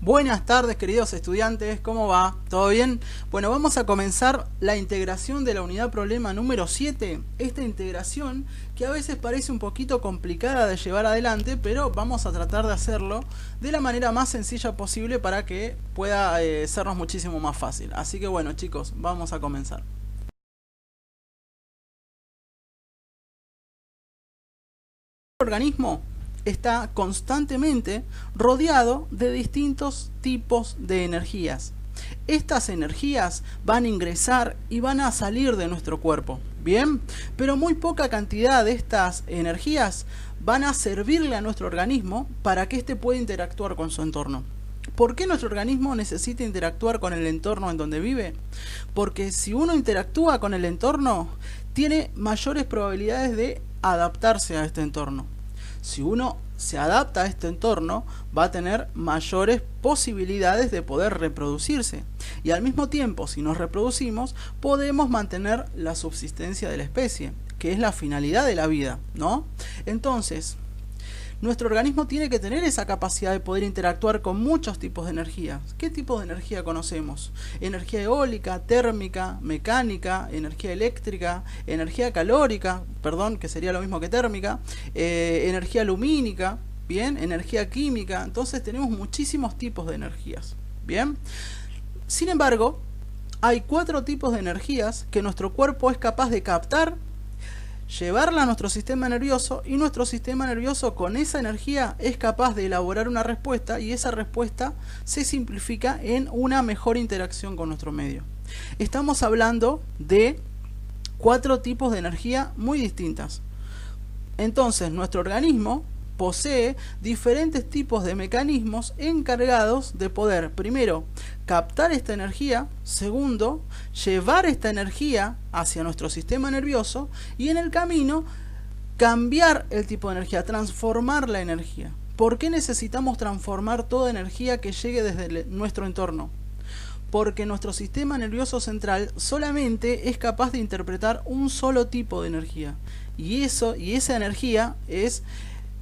Buenas tardes, queridos estudiantes, ¿cómo va? ¿Todo bien? Bueno, vamos a comenzar la integración de la unidad problema número 7. Esta integración que a veces parece un poquito complicada de llevar adelante, pero vamos a tratar de hacerlo de la manera más sencilla posible para que pueda sernos muchísimo más fácil. Así que bueno, chicos, vamos a comenzar. El organismo está constantemente rodeado de distintos tipos de energías. Estas energías van a ingresar y van a salir de nuestro cuerpo, ¿bien? Pero muy poca cantidad de estas energías van a servirle a nuestro organismo para que éste pueda interactuar con su entorno. ¿Por qué nuestro organismo necesita interactuar con el entorno en donde vive? Porque si uno interactúa con el entorno, tiene mayores probabilidades de adaptarse a este entorno. Si uno se adapta a este entorno, va a tener mayores posibilidades de poder reproducirse. Y al mismo tiempo, si nos reproducimos, podemos mantener la subsistencia de la especie, que es la finalidad de la vida, ¿no? Entonces, nuestro organismo tiene que tener esa capacidad de poder interactuar con muchos tipos de energías. ¿Qué tipos de energía conocemos? Energía eólica, térmica, mecánica, energía eléctrica, energía calórica, perdón, que sería lo mismo que térmica, energía lumínica, bien, energía química. Entonces tenemos muchísimos tipos de energías, bien. Sin embargo, hay 4 tipos de energías que nuestro cuerpo es capaz de captar, llevarla a nuestro sistema nervioso, y nuestro sistema nervioso con esa energía es capaz de elaborar una respuesta, y esa respuesta se simplifica en una mejor interacción con nuestro medio. Estamos hablando de 4 tipos de energía muy distintas. Entonces nuestro organismo posee diferentes tipos de mecanismos encargados de poder, primero, captar esta energía, segundo, llevar esta energía hacia nuestro sistema nervioso, y en el camino cambiar el tipo de energía, transformar la energía. ¿Por qué necesitamos transformar toda energía que llegue desde nuestro entorno? Porque nuestro sistema nervioso central solamente es capaz de interpretar un solo tipo de energía, y esa energía es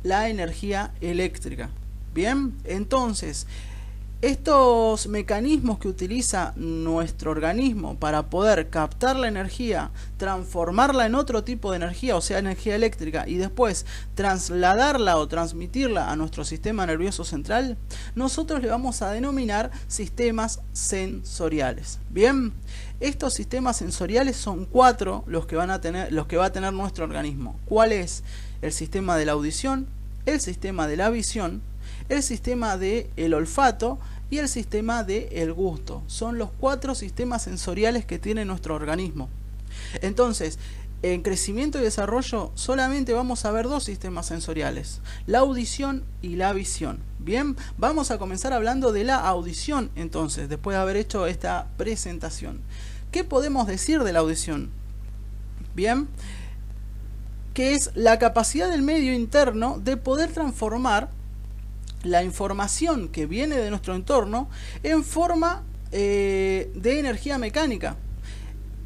la energía eléctrica. Bien, entonces estos mecanismos que utiliza nuestro organismo para poder captar la energía, transformarla en otro tipo de energía, o sea, energía eléctrica, y después trasladarla o transmitirla a nuestro sistema nervioso central, nosotros le vamos a denominar sistemas sensoriales. Bien, estos sistemas sensoriales son 4 los que va a tener nuestro organismo. ¿Cuál es? El sistema de la audición, el sistema de la visión, el sistema del olfato y el sistema del gusto. Son los 4 sistemas sensoriales que tiene nuestro organismo. Entonces, en crecimiento y desarrollo solamente vamos a ver 2 sistemas sensoriales: la audición y la visión. Bien, vamos a comenzar hablando de la audición entonces, después de haber hecho esta presentación. ¿Qué podemos decir de la audición? Bien, que es la capacidad del medio interno de poder transformar la información que viene de nuestro entorno en forma de energía mecánica.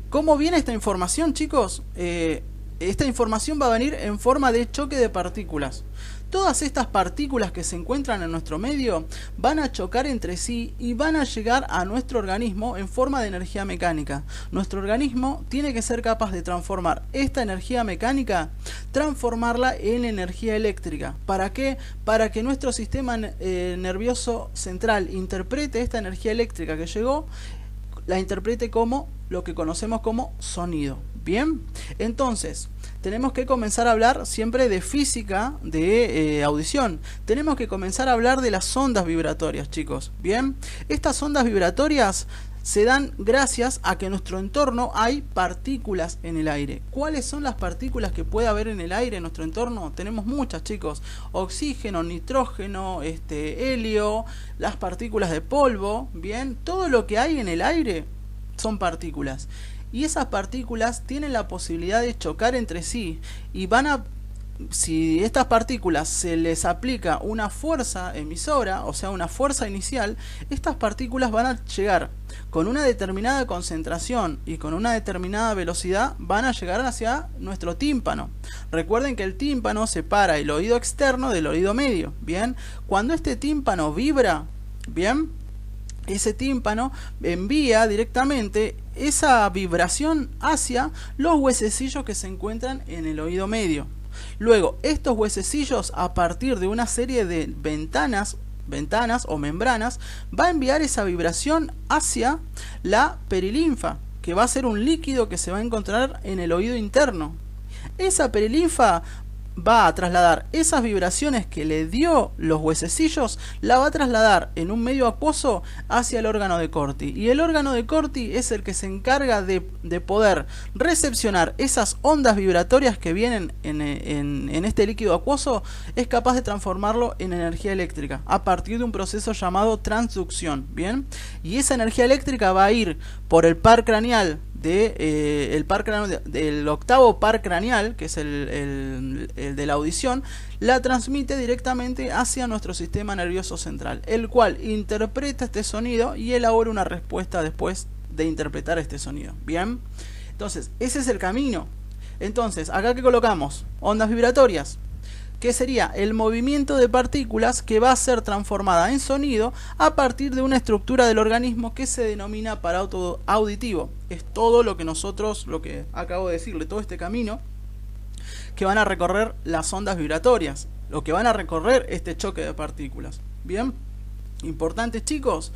¿Cómo viene esta información, chicos? Esta información va a venir en forma de choque de partículas. Todas estas partículas que se encuentran en nuestro medio van a chocar entre sí y van a llegar a nuestro organismo en forma de energía mecánica. Nuestro organismo tiene que ser capaz de transformar esta energía mecánica, transformarla en energía eléctrica. ¿Para qué? Para que nuestro sistema nervioso central interprete esta energía eléctrica que llegó, la interprete como lo que conocemos como sonido. Bien, entonces tenemos que comenzar a hablar siempre de física de audición. Tenemos que comenzar a hablar de las ondas vibratorias, chicos. Bien, estas ondas vibratorias se dan gracias a que en nuestro entorno hay partículas en el aire. ¿Cuáles son las partículas que puede haber en el aire en nuestro entorno? Tenemos muchas, chicos: oxígeno, nitrógeno, helio, las partículas de polvo. Bien, todo lo que hay en el aire son partículas. Y esas partículas tienen la posibilidad de chocar entre sí, y si estas partículas se les aplica una fuerza emisora, o sea, una fuerza inicial, estas partículas van a llegar con una determinada concentración y con una determinada velocidad, van a llegar hacia nuestro tímpano. Recuerden que el tímpano separa el oído externo del oído medio. Bien, cuando este tímpano vibra, Bien, ese tímpano envía directamente esa vibración hacia los huesecillos que se encuentran en el oído medio. Luego, estos huesecillos, a partir de una serie de ventanas o membranas, va a enviar esa vibración hacia la perilinfa, que va a ser un líquido que se va a encontrar en el oído interno. Esa perilinfa va a trasladar esas vibraciones que le dio los huesecillos, la va a trasladar en un medio acuoso hacia el órgano de Corti. Y el órgano de Corti es el que se encarga de poder recepcionar esas ondas vibratorias que vienen en este líquido acuoso, es capaz de transformarlo en energía eléctrica a partir de un proceso llamado transducción. Bien, y esa energía eléctrica va a ir por el par craneal del octavo par craneal, que es el de la audición, la transmite directamente hacia nuestro sistema nervioso central, el cual interpreta este sonido y elabora una respuesta después de interpretar este sonido. Bien, entonces ese es el camino. Entonces, acá que colocamos ondas vibratorias, que sería el movimiento de partículas que va a ser transformada en sonido a partir de una estructura del organismo que se denomina aparato auditivo. Es todo lo que lo que acabo de decirle, todo este camino que van a recorrer las ondas vibratorias, lo que van a recorrer este choque de partículas. Bien, importante, chicos,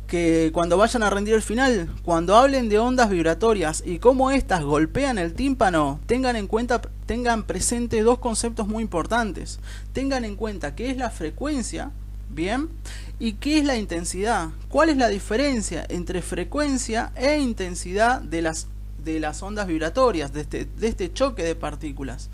que cuando vayan a rendir el final, cuando hablen de ondas vibratorias y cómo éstas golpean el tímpano, tengan presente dos conceptos muy importantes. Tengan en cuenta qué es la frecuencia, bien, y qué es la intensidad. ¿Cuál es la diferencia entre frecuencia e intensidad de las ondas vibratorias, de este choque de partículas?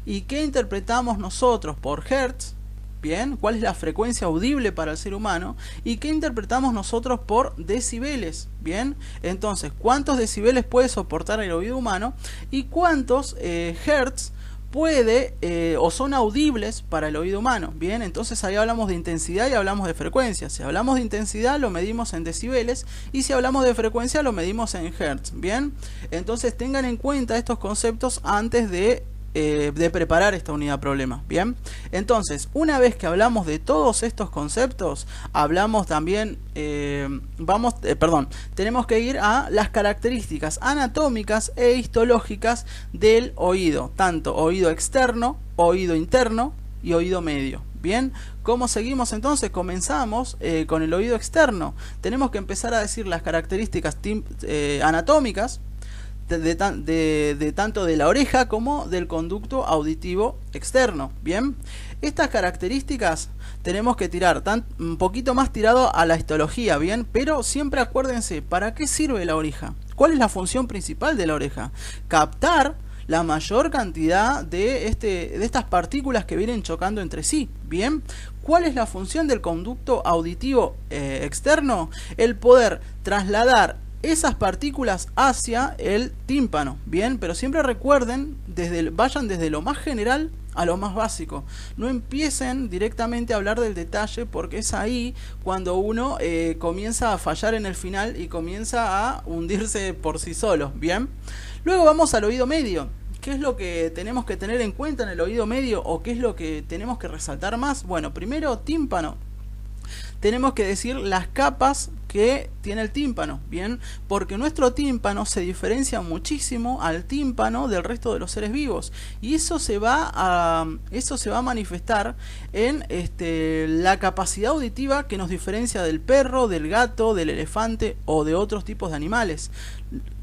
¿Y qué interpretamos nosotros por hertz? Bien, ¿cuál es la frecuencia audible para el ser humano? ¿Y qué interpretamos nosotros por decibeles? Bien, entonces, ¿cuántos decibeles puede soportar el oído humano? ¿Y cuántos hertz puede o son audibles para el oído humano? Bien, entonces ahí hablamos de intensidad y hablamos de frecuencia. Si hablamos de intensidad lo medimos en decibeles, y si hablamos de frecuencia lo medimos en hertz. Bien, entonces tengan en cuenta estos conceptos antes de preparar esta unidad problema. Bien, entonces una vez que hablamos de todos estos conceptos, hablamos también tenemos que ir a las características anatómicas e histológicas del oído, tanto oído externo, oído interno y oído medio. Bien, ¿cómo seguimos entonces? Comenzamos con el oído externo. Tenemos que empezar a decir las características anatómicas de tanto de la oreja como del conducto auditivo externo. Bien, estas características tenemos que tirar un poquito más tirado a la histología, bien, pero siempre acuérdense, ¿para qué sirve la oreja? ¿Cuál es la función principal de la oreja? Captar la mayor cantidad de estas partículas que vienen chocando entre sí. Bien, ¿cuál es la función del conducto auditivo externo? El poder trasladar esas partículas hacia el tímpano. Bien, pero siempre recuerden, vayan desde lo más general a lo más básico. No empiecen directamente a hablar del detalle, porque es ahí cuando uno comienza a fallar en el final y comienza a hundirse por sí solo. Bien, luego vamos al oído medio. ¿Qué es lo que tenemos que tener en cuenta en el oído medio, o qué es lo que tenemos que resaltar más? Bueno, primero, tímpano. Tenemos que decir las capas que tiene el tímpano, bien, porque nuestro tímpano se diferencia muchísimo al tímpano del resto de los seres vivos, y eso se va a manifestar en la capacidad auditiva que nos diferencia del perro, del gato, del elefante o de otros tipos de animales.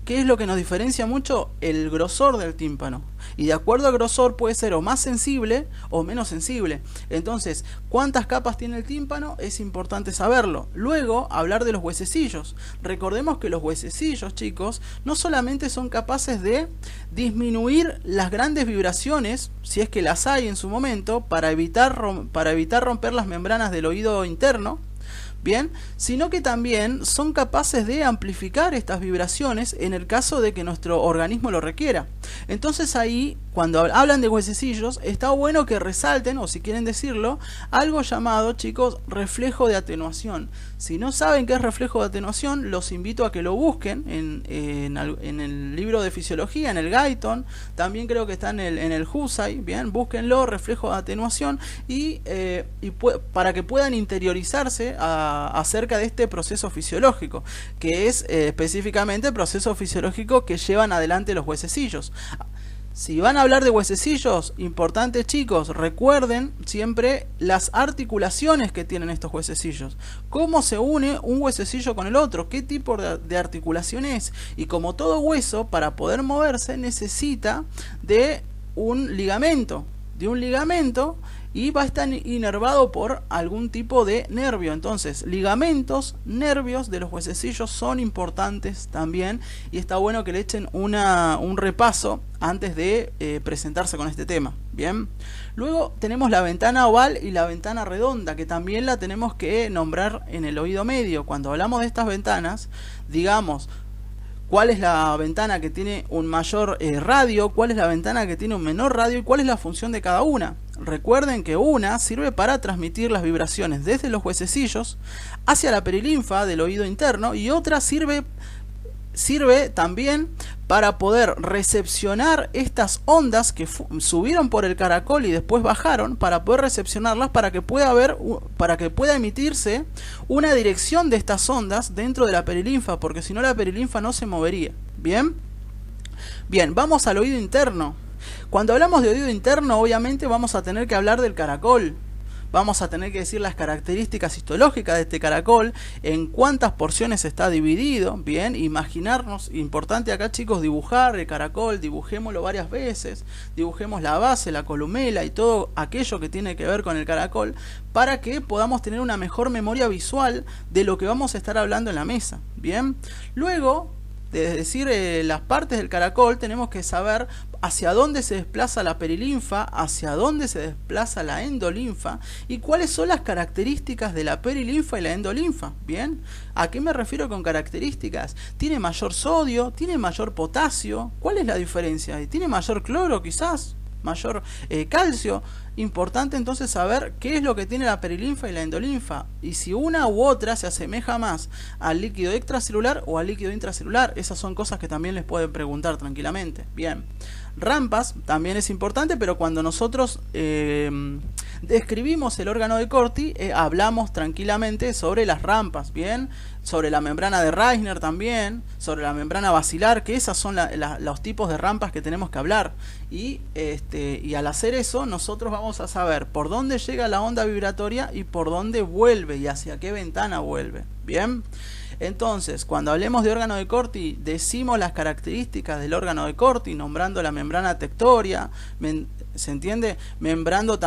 ¿Qué es lo que nos diferencia mucho? El grosor del tímpano. Y de acuerdo al grosor puede ser o más sensible o menos sensible. Entonces, ¿cuántas capas tiene el tímpano? Es importante saberlo. Luego, hablar de los huesecillos. Recordemos que los huesecillos, chicos, no solamente son capaces de disminuir las grandes vibraciones, si es que las hay en su momento, para evitar romper las membranas del oído interno. bien, sino que también son capaces de amplificar estas vibraciones en el caso de que nuestro organismo lo requiera. Entonces ahí, cuando hablan de huesecillos, está bueno que resalten, o si quieren decirlo, algo llamado, chicos, reflejo de atenuación. Si no saben qué es reflejo de atenuación, los invito a que lo busquen en el libro de fisiología, en el Guyton, también creo que está en el Husay, bien, búsquenlo, reflejo de atenuación, para que puedan interiorizarse acerca de este proceso fisiológico, que es específicamente el proceso fisiológico que llevan adelante los huesecillos. Si van a hablar de huesecillos, importante, chicos, recuerden siempre las articulaciones que tienen estos huesecillos. Cómo se une un huesecillo con el otro, qué tipo de articulación es. Y como todo hueso, para poder moverse necesita de un ligamento. Y va a estar inervado por algún tipo de nervio. Entonces, ligamentos, nervios de los huesecillos son importantes también, y está bueno que le echen un repaso antes de presentarse con este tema. Bien, luego tenemos la ventana oval y la ventana redonda, que también la tenemos que nombrar en el oído medio. Cuando hablamos de estas ventanas, digamos, cuál es la ventana que tiene un mayor radio, cuál es la ventana que tiene un menor radio y cuál es la función de cada una. Recuerden que una sirve para transmitir las vibraciones desde los huesecillos hacia la perilinfa del oído interno, y otra sirve también para poder recepcionar estas ondas que subieron por el caracol y después bajaron, para poder recepcionarlas, para que pueda emitirse una dirección de estas ondas dentro de la perilinfa, porque si no la perilinfa no se movería. Bien, vamos al oído interno. Cuando hablamos de oído interno, obviamente vamos a tener que hablar del caracol. Vamos a tener que decir las características histológicas de este caracol, en cuántas porciones está dividido. Bien, imaginarnos, importante acá, chicos, dibujar el caracol, dibujémoslo varias veces, dibujemos la base, la columela y todo aquello que tiene que ver con el caracol, para que podamos tener una mejor memoria visual de lo que vamos a estar hablando en la mesa. Bien, luego de decir las partes del caracol, tenemos que saber hacia dónde se desplaza la perilinfa, hacia dónde se desplaza la endolinfa y cuáles son las características de la perilinfa y la endolinfa. Bien, ¿a qué me refiero con características? ¿Tiene mayor sodio? ¿Tiene mayor potasio? ¿Cuál es la diferencia? ¿Tiene mayor cloro quizás? ¿Mayor calcio? Importante entonces saber qué es lo que tiene la perilinfa y la endolinfa, y si una u otra se asemeja más al líquido extracelular o al líquido intracelular. Esas son cosas que también les pueden preguntar tranquilamente. Bien, rampas también es importante, pero cuando nosotros describimos el órgano de Corti, hablamos tranquilamente sobre las rampas, bien, sobre la membrana de Reissner también, sobre la membrana basilar, que esas son los tipos de rampas que tenemos que hablar. Y al hacer eso, nosotros vamos a saber por dónde llega la onda vibratoria y por dónde vuelve y hacia qué ventana vuelve. Bien, entonces, cuando hablemos de órgano de Corti, decimos las características del órgano de Corti, nombrando la membrana tectoria, ¿se entiende? Membrando,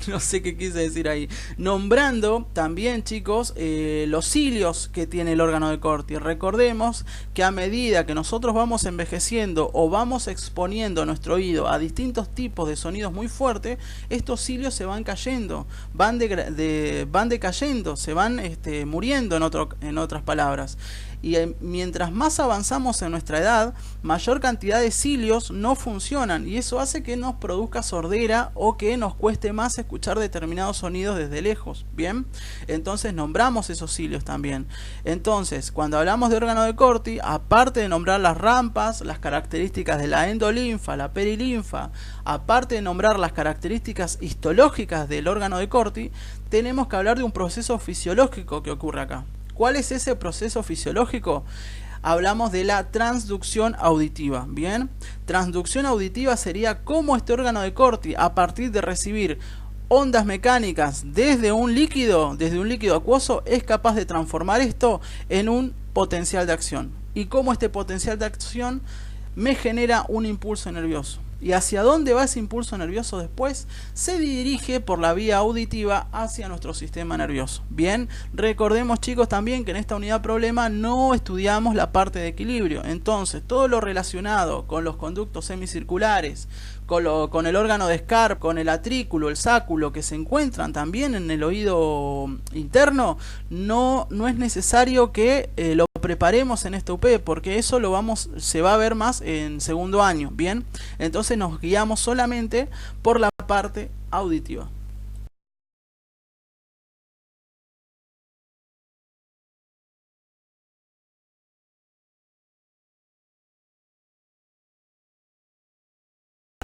no sé qué quise decir ahí. Nombrando también, chicos, los cilios que tiene el órgano de Corti. Recordemos que a medida que nosotros vamos envejeciendo o vamos exponiendo nuestro oído a distintos tipos de sonidos muy fuertes, estos cilios se van cayendo, van decayendo, se van muriendo, en otras palabras. Y mientras más avanzamos en nuestra edad, mayor cantidad de cilios no funcionan, y eso hace que nos produzca sordera o que nos cueste más escuchar determinados sonidos desde lejos. Bien, entonces nombramos esos cilios también. Entonces, cuando hablamos de órgano de Corti, aparte de nombrar las rampas, las características de la endolinfa, la perilinfa, aparte de nombrar las características histológicas del órgano de Corti, tenemos que hablar de un proceso fisiológico que ocurre acá. ¿Cuál es ese proceso fisiológico? Hablamos de la transducción auditiva. Bien, transducción auditiva sería cómo este órgano de Corti, a partir de recibir ondas mecánicas desde un líquido acuoso, es capaz de transformar esto en un potencial de acción. Y cómo este potencial de acción me genera un impulso nervioso. ¿Y hacia dónde va ese impulso nervioso después? Se dirige por la vía auditiva hacia nuestro sistema nervioso. Bien, recordemos, chicos, también que en esta unidad problema no estudiamos la parte de equilibrio. Entonces, todo lo relacionado con los conductos semicirculares, con el órgano de Scarp, con el atrículo, el sáculo, que se encuentran también en el oído interno, no es necesario que lo preparemos en esta UP, porque eso se va a ver más en segundo año, ¿bien? Entonces nos guiamos solamente por la parte auditiva.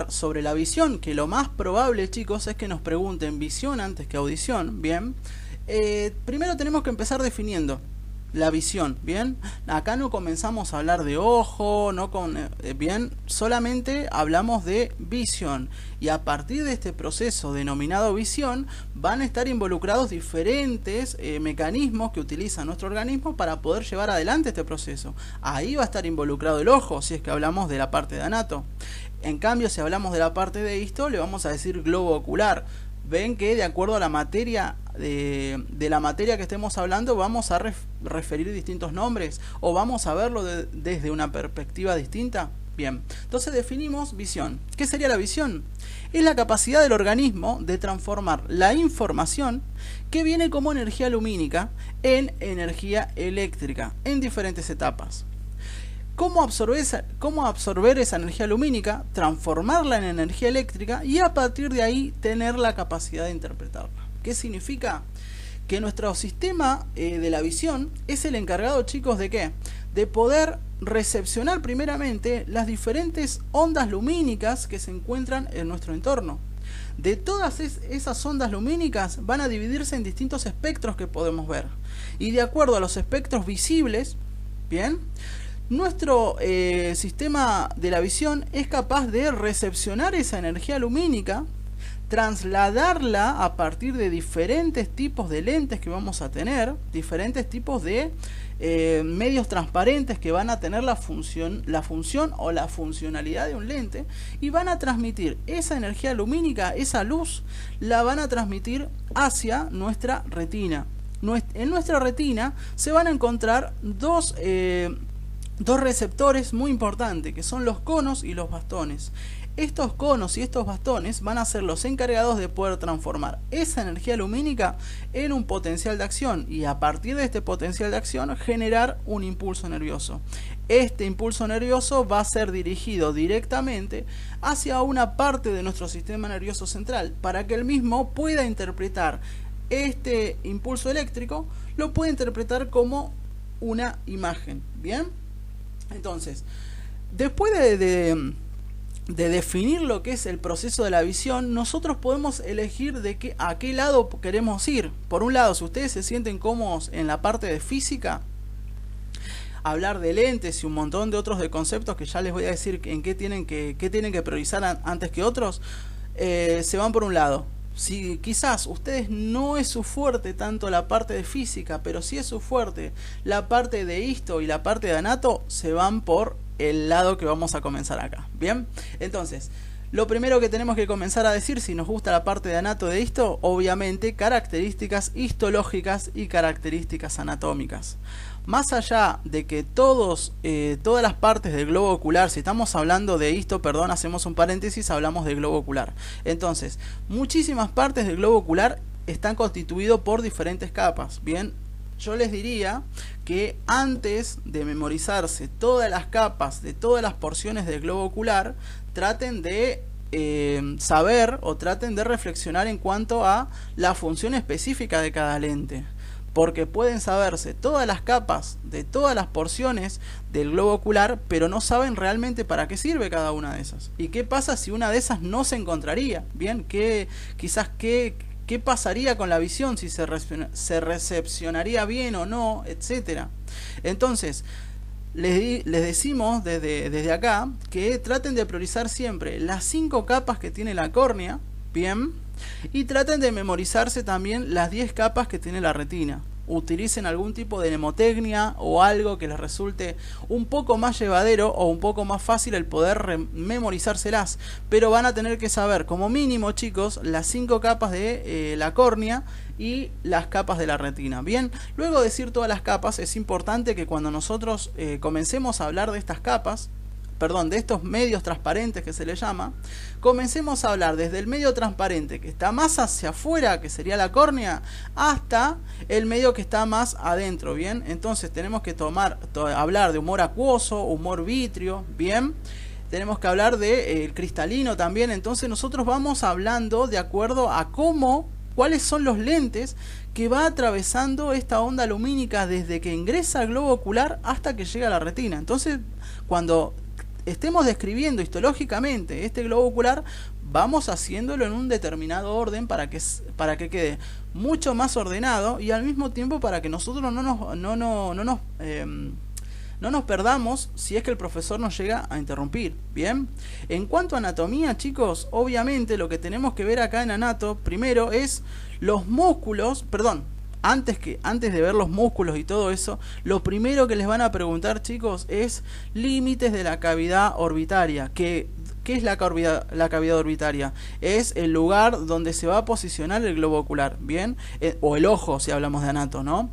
Sobre la visión, que lo más probable, chicos, es que nos pregunten visión antes que audición, ¿bien? Primero tenemos que empezar definiendo la visión, ¿bien? Acá no comenzamos a hablar de ojo, bien, solamente hablamos de visión, y a partir de este proceso denominado visión van a estar involucrados diferentes mecanismos que utiliza nuestro organismo para poder llevar adelante este proceso. Ahí va a estar involucrado el ojo, si es que hablamos de la parte de anato. En cambio, si hablamos de la parte de histo, le vamos a decir globo ocular. Ven que de acuerdo a la materia de la materia que estemos hablando, vamos a referir distintos nombres o vamos a verlo desde una perspectiva distinta. Bien, entonces definimos visión. ¿Qué sería la visión? Es la capacidad del organismo de transformar la información que viene como energía lumínica en energía eléctrica en diferentes etapas. ¿Cómo absorber esa energía lumínica, transformarla en energía eléctrica y a partir de ahí tener la capacidad de interpretarla? ¿Qué significa? Que nuestro sistema de la visión es el encargado, chicos, ¿de qué? De poder recepcionar primeramente las diferentes ondas lumínicas que se encuentran en nuestro entorno. De todas esas ondas lumínicas van a dividirse en distintos espectros que podemos ver. Y de acuerdo a los espectros visibles, ¿bien?, nuestro sistema de la visión es capaz de recepcionar esa energía lumínica, trasladarla a partir de diferentes tipos de lentes que vamos a tener, diferentes tipos de medios transparentes que van a tener la función o la funcionalidad de un lente, y van a transmitir esa energía lumínica, esa luz, la van a transmitir hacia nuestra retina. En nuestra retina se van a encontrar dos receptores muy importantes, que son los conos y los bastones. Estos conos y estos bastones van a ser los encargados de poder transformar esa energía lumínica en un potencial de acción, y a partir de este potencial de acción generar un impulso nervioso. Este impulso nervioso va a ser dirigido directamente hacia una parte de nuestro sistema nervioso central, para que el mismo pueda interpretar este impulso eléctrico, lo puede interpretar como una imagen. Bien, entonces, después de definir lo que es el proceso de la visión, nosotros podemos elegir a qué lado queremos ir. Por un lado, si ustedes se sienten cómodos en la parte de física, hablar de lentes y un montón de otros de conceptos que ya les voy a decir en qué tienen que priorizar antes que otros, se van por un lado. Si quizás ustedes no es su fuerte tanto la parte de física, pero sí es su fuerte la parte de histo y la parte de anato, se van por el lado que vamos a comenzar acá. Bien, entonces lo primero que tenemos que comenzar a decir, si nos gusta la parte de anato de histo, obviamente características histológicas y características anatómicas. Más allá de que todas las partes del globo ocular, si estamos hablando de histo, perdón, hacemos un paréntesis, hablamos del globo ocular. Entonces, muchísimas partes del globo ocular están constituidos por diferentes capas. Bien, yo les diría que antes de memorizarse todas las capas de todas las porciones del globo ocular, traten de saber o traten de reflexionar en cuanto a la función específica de cada lente, porque pueden saberse todas las capas de todas las porciones del globo ocular, pero no saben realmente para qué sirve cada una de esas. ¿Y qué pasa si una de esas no se encontraría? Bien, ¿qué pasaría con la visión? Si se recepcionaría bien o no, etcétera. Entonces, les decimos desde acá que traten de priorizar siempre las 5 capas que tiene la córnea, bien, y traten de memorizarse también las 10 capas que tiene la retina. Utilicen algún tipo de mnemotecnia o algo que les resulte un poco más llevadero o un poco más fácil el poder memorizárselas, pero van a tener que saber como mínimo, chicos, las 5 capas de la córnea y las capas de la retina. Bien, luego de decir todas las capas, es importante que cuando nosotros comencemos a hablar de estas capas, de estos medios transparentes que se le llama, comencemos a hablar desde el medio transparente que está más hacia afuera, que sería la córnea, hasta el medio que está más adentro, ¿bien? Entonces tenemos que hablar de humor acuoso, humor vítreo, ¿bien? Tenemos que hablar de cristalino también. Entonces nosotros vamos hablando de acuerdo a cuáles son los lentes que va atravesando esta onda lumínica desde que ingresa al globo ocular hasta que llega a la retina. Entonces, cuando estemos describiendo histológicamente este globo ocular, vamos haciéndolo en un determinado orden para que quede mucho más ordenado y al mismo tiempo para que nosotros no nos perdamos si es que el profesor nos llega a interrumpir, ¿bien? En cuanto a anatomía, chicos, obviamente lo que tenemos que ver acá en Anato, primero es los músculos, antes de ver los músculos y todo eso, lo primero que les van a preguntar, chicos, es límites de la cavidad orbitaria. ¿Qué es la cavidad orbitaria? Es el lugar donde se va a posicionar el globo ocular, ¿bien? O el ojo, si hablamos de Anato, ¿no?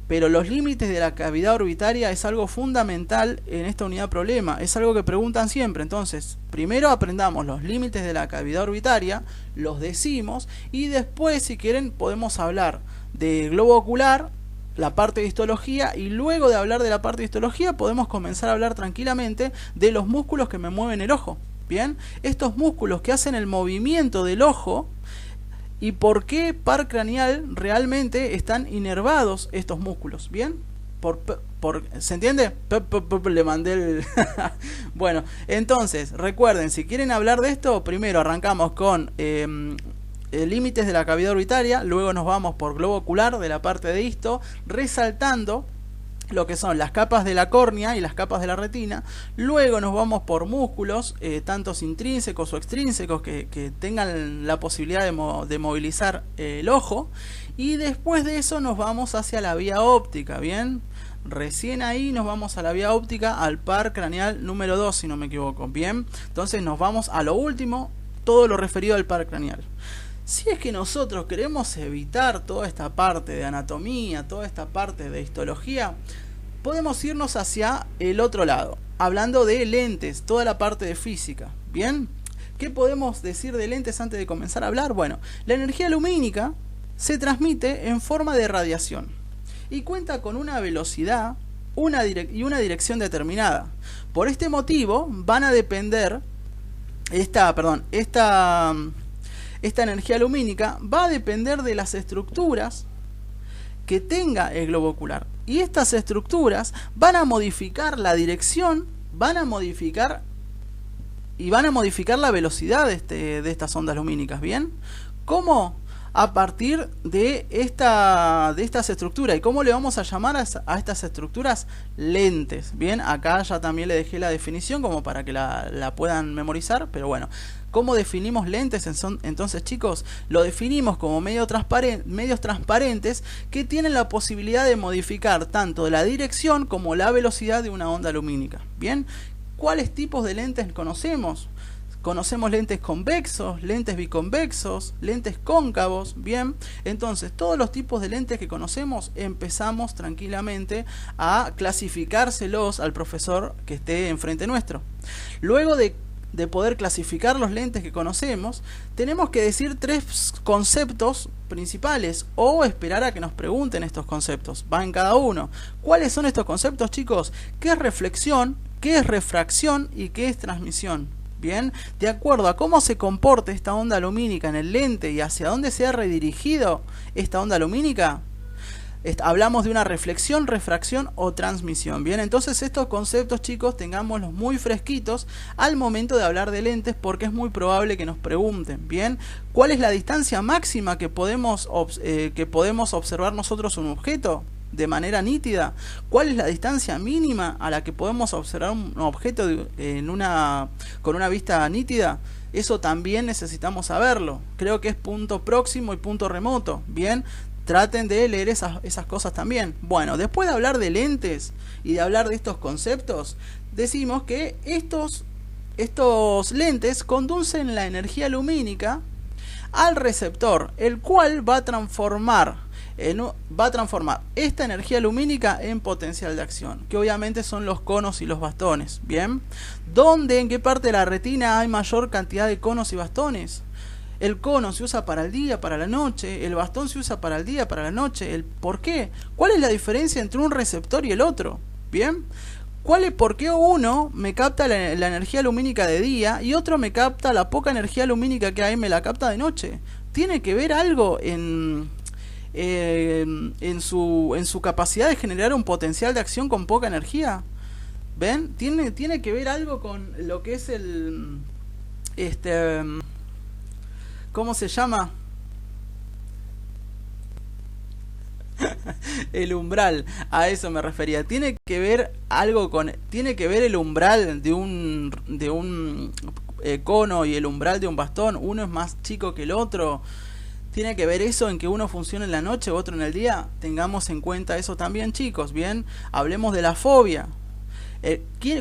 Pero los límites de la cavidad orbitaria es algo fundamental en esta unidad problema, es algo que preguntan siempre. Entonces, primero aprendamos los límites de la cavidad orbitaria, los decimos, y después, si quieren, podemos hablar de globo ocular, la parte de histología, y luego de hablar de la parte de histología podemos comenzar a hablar tranquilamente de los músculos que me mueven el ojo. Bien, estos músculos que hacen el movimiento del ojo. ¿Y por qué par craneal realmente están inervados estos músculos? ¿Bien? ¿Se entiende? Le mandé el... Bueno, entonces, recuerden, si quieren hablar de esto, primero arrancamos con límites de la cavidad orbitaria, luego nos vamos por globo ocular de la parte de histo, resaltando lo que son las capas de la córnea y las capas de la retina. Luego nos vamos por músculos, tantos intrínsecos o extrínsecos que tengan la posibilidad de movilizar el ojo, y después de eso nos vamos hacia la vía óptica, ¿bien? Recién ahí nos vamos a la vía óptica, al par craneal número 2, si no me equivoco, ¿bien? Entonces nos vamos a lo último, todo lo referido al par craneal. Si es que nosotros queremos evitar toda esta parte de anatomía, toda esta parte de histología, podemos irnos hacia el otro lado, hablando de lentes, toda la parte de física. ¿Bien? ¿Qué podemos decir de lentes antes de comenzar a hablar? Bueno, la energía lumínica se transmite en forma de radiación y cuenta con una velocidad y una dirección determinada. Por este motivo van a depender esta energía lumínica va a depender de las estructuras que tenga el globo ocular. Y estas estructuras van a modificar la dirección, van a modificar la velocidad de estas ondas lumínicas, ¿bien? ¿Cómo? A partir de estas estructuras. ¿Y cómo le vamos a llamar a estas estructuras? Lentes. Bien, acá ya también le dejé la definición como para que la puedan memorizar, pero bueno. ¿Cómo definimos lentes? Entonces, chicos, lo definimos como medios transparentes que tienen la posibilidad de modificar tanto la dirección como la velocidad de una onda lumínica. Bien, ¿cuáles tipos de lentes conocemos? Conocemos lentes convexos, lentes biconvexos, lentes cóncavos, bien. Entonces, todos los tipos de lentes que conocemos empezamos tranquilamente a clasificárselos al profesor que esté enfrente nuestro. Luego de poder clasificar los lentes que conocemos, tenemos que decir 3 conceptos principales o esperar a que nos pregunten estos conceptos. Va en cada uno. ¿Cuáles son estos conceptos, chicos? ¿Qué es reflexión? ¿Qué es refracción? ¿Y qué es transmisión? Bien, de acuerdo a cómo se comporte esta onda lumínica en el lente y hacia dónde se ha redirigido esta onda lumínica, hablamos de una reflexión, refracción o transmisión. Bien, entonces estos conceptos, chicos, tengámoslos muy fresquitos al momento de hablar de lentes, porque es muy probable que nos pregunten. Bien, ¿cuál es la distancia máxima que podemos observar nosotros un objeto de manera nítida? ¿Cuál es la distancia mínima a la que podemos observar un objeto con una vista nítida? Eso también necesitamos saberlo. Creo que es punto próximo y punto remoto. Bien, traten de leer esas cosas también. Bueno, después de hablar de lentes y de hablar de estos conceptos, decimos que estos lentes conducen la energía lumínica al receptor, el cual va a transformar va a transformar esta energía lumínica en potencial de acción, que obviamente son los conos y los bastones. Bien, ¿dónde, en qué parte de la retina hay mayor cantidad de conos y bastones? El cono se usa para el día, para la noche. El bastón se usa para el día, para la noche. ¿Por qué? ¿Cuál es la diferencia entre un receptor y el otro? Bien, ¿por qué uno me capta la energía lumínica de día y otro me capta la poca energía lumínica que hay, me la capta de noche? ¿Tiene que ver algo en su capacidad de generar un potencial de acción con poca energía? ¿Ven? ¿Tiene que ver algo con lo que es el... ¿cómo se llama? El umbral, a eso me refería. Tiene que ver el umbral de un cono y el umbral de un bastón. Uno es más chico que el otro. ¿Tiene que ver eso en que uno funcione en la noche u otro en el día? Tengamos en cuenta eso también, chicos. Bien, hablemos de la fobia.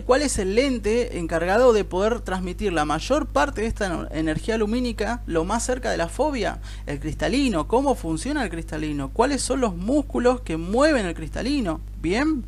¿Cuál es el lente encargado de poder transmitir la mayor parte de esta energía lumínica lo más cerca de la fobia? El cristalino. ¿Cómo funciona el cristalino? ¿Cuáles son los músculos que mueven el cristalino? Bien,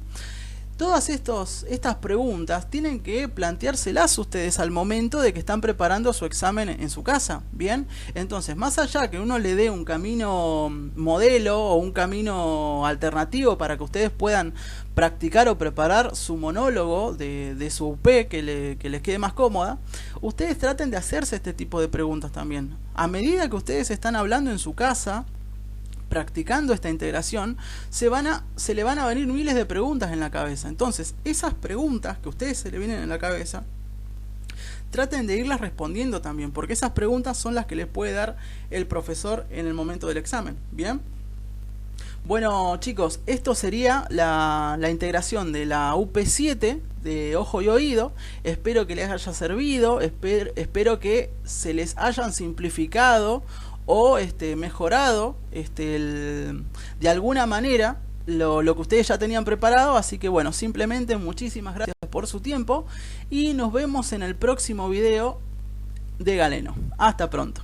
todas estas preguntas tienen que planteárselas ustedes al momento de que están preparando su examen en su casa. Bien, entonces, más allá que uno le dé un camino modelo o un camino alternativo para que ustedes puedan practicar o preparar su monólogo de su UP que les quede más cómoda, ustedes traten de hacerse este tipo de preguntas también. A medida que ustedes están hablando en su casa, practicando esta integración, se le van a venir miles de preguntas en la cabeza. Entonces, esas preguntas que a ustedes se le vienen en la cabeza, traten de irlas respondiendo también, porque esas preguntas son las que les puede dar el profesor en el momento del examen. Bien. Bueno, chicos, esto sería la integración de la UP7 de ojo y oído. Espero que les haya servido, espero que se les hayan simplificado o mejorado de alguna manera lo que ustedes ya tenían preparado. Así que bueno, simplemente muchísimas gracias por su tiempo y nos vemos en el próximo video de Galeno. Hasta pronto.